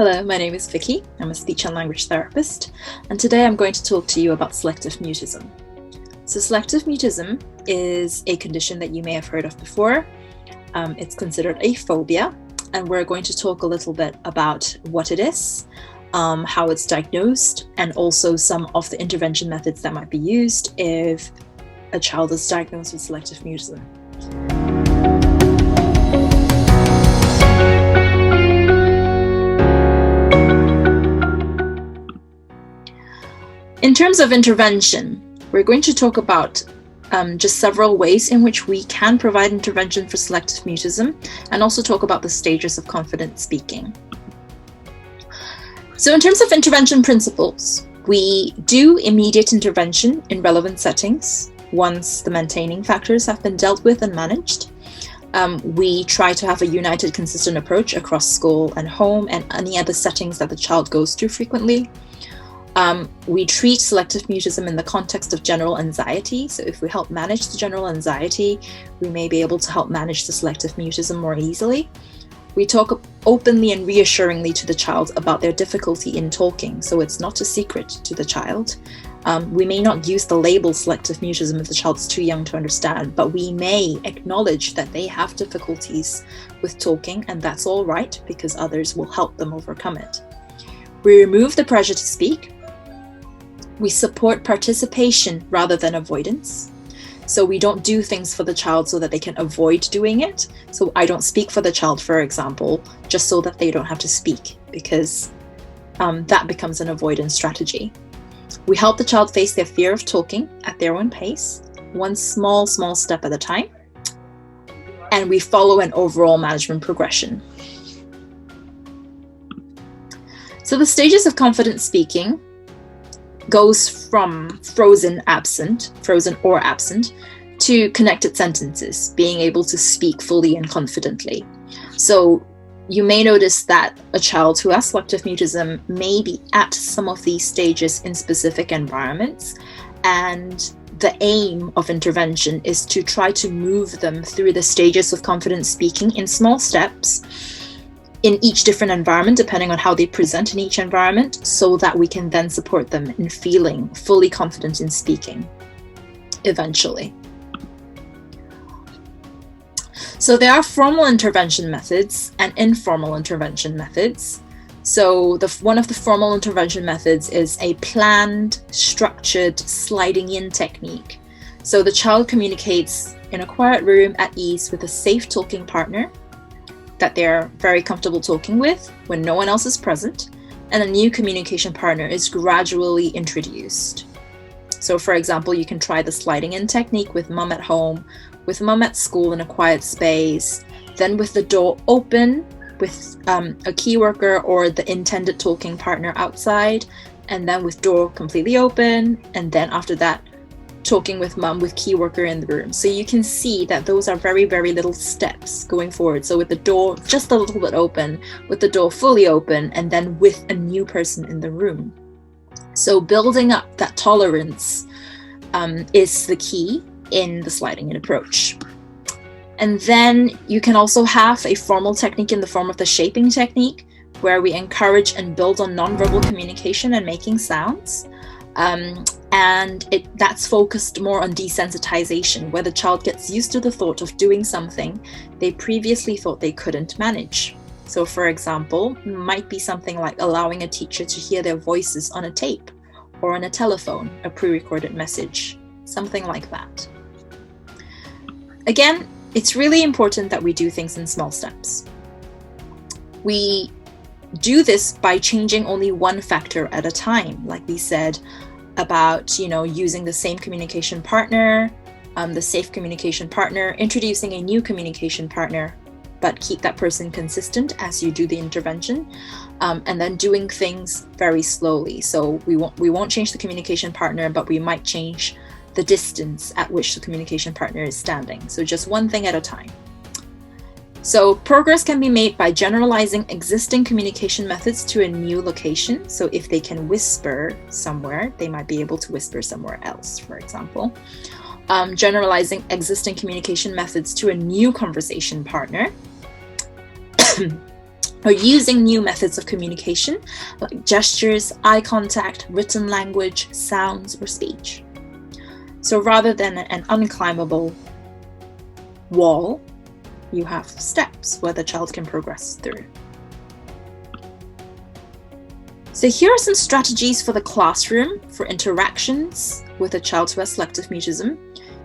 Hello, my name is Vicky. I'm a speech and language therapist, and today I'm going to talk to you about selective mutism. So selective mutism is a condition that you may have heard of before. It's considered a phobia, and we're going to talk a little bit about what it is, how it's diagnosed, and also some of the intervention methods that might be used if a child is diagnosed with selective mutism. In terms of intervention, we're going to talk about just several ways in which we can provide intervention for selective mutism, and also talk about the stages of confident speaking. So in terms of intervention principles, we do immediate intervention in relevant settings once the maintaining factors have been dealt with and managed. We try to have a united, consistent approach across school and home and any other settings that the child goes through frequently. We treat selective mutism in the context of general anxiety. So if we help manage the general anxiety, we may be able to help manage the selective mutism more easily. We talk openly and reassuringly to the child about their difficulty in talking, so it's not a secret to the child. We may not use the label selective mutism if the child's too young to understand, but we may acknowledge that they have difficulties with talking, and that's all right because others will help them overcome it. We remove the pressure to speak. We support participation rather than avoidance. So we don't do things for the child so that they can avoid doing it. So I don't speak for the child, for example, just so that they don't have to speak, because that becomes an avoidance strategy. We help the child face their fear of talking at their own pace, one small step at a time. And we follow an overall management progression. So the stages of confident speaking goes from frozen or absent, to connected sentences, being able to speak fully and confidently. So you may notice that a child who has selective mutism may be at some of these stages in specific environments, and the aim of intervention is to try to move them through the stages of confident speaking in small steps in each different environment, depending on how they present in each environment, so that we can then support them in feeling fully confident in speaking eventually. So there are formal intervention methods and informal intervention methods. So one of the formal intervention methods is a planned, structured sliding in technique. So the child communicates in a quiet room at ease with a safe talking partner that they're very comfortable talking with when no one else is present, and a new communication partner is gradually introduced. So for example, you can try the sliding in technique with mum at home, with mum at school in a quiet space, then with the door open with a key worker or the intended talking partner outside, and then with door completely open, and then after that talking with mum with key worker in the room. So you can see that those are very little steps going forward. So with the door just a little bit open, with the door fully open, and then with a new person in the room. So building up that tolerance is the key in the sliding in approach. And then you can also have a formal technique in the form of the shaping technique, where we encourage and build on nonverbal communication and making sounds. And that's focused more on desensitization, where the child gets used to the thought of doing something they previously thought they couldn't manage. So for example, might be something like allowing a teacher to hear their voices on a tape or on a telephone, a pre-recorded message, something like that. Again, it's really important that we do things in small steps. We do this by changing only one factor at a time, like we said about, using the same communication partner, the safe communication partner, introducing a new communication partner, but keep that person consistent as you do the intervention, and then doing things very slowly. So we won't change the communication partner, but we might change the distance at which the communication partner is standing. So just one thing at a time. So progress can be made by generalizing existing communication methods to a new location. So if they can whisper somewhere, they might be able to whisper somewhere else, for example. Generalizing existing communication methods to a new conversation partner. or using new methods of communication like gestures, eye contact, written language, sounds, or speech. So rather than an unclimbable wall, you have steps where the child can progress through. So here are some strategies for the classroom for interactions with a child who has selective mutism.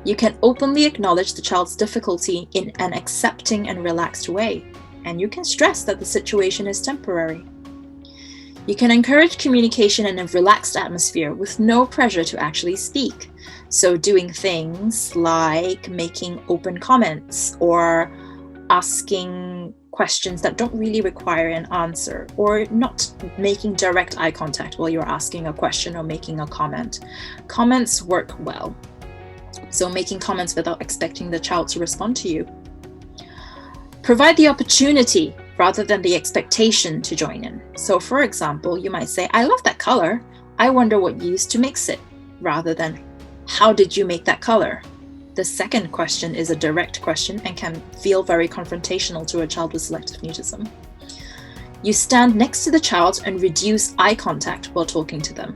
You can openly acknowledge the child's difficulty in an accepting and relaxed way, and you can stress that the situation is temporary. You can encourage communication in a relaxed atmosphere with no pressure to actually speak. So doing things like making open comments or asking questions that don't really require an answer, or not making direct eye contact while you're asking a question or making a comment. Comments work well. So making comments without expecting the child to respond to you. Provide the opportunity rather than the expectation to join in. So for example, you might say, "I love that color. I wonder what you used to mix it," rather than, "How did you make that color?" The second question is a direct question and can feel very confrontational to a child with selective mutism. You stand next to the child and reduce eye contact while talking to them.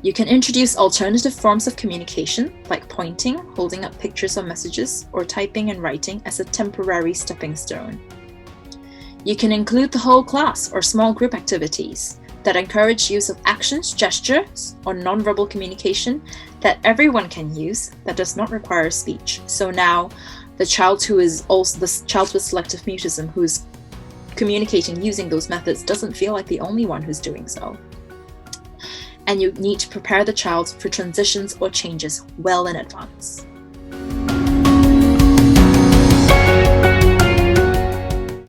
You can introduce alternative forms of communication, like pointing, holding up pictures or messages, or typing and writing as a temporary stepping stone. You can include the whole class or small group activities that encourage use of actions, gestures, or nonverbal communication that everyone can use that does not require speech. So now the child with selective mutism who's communicating using those methods doesn't feel like the only one who's doing so. And you need to prepare the child for transitions or changes well in advance.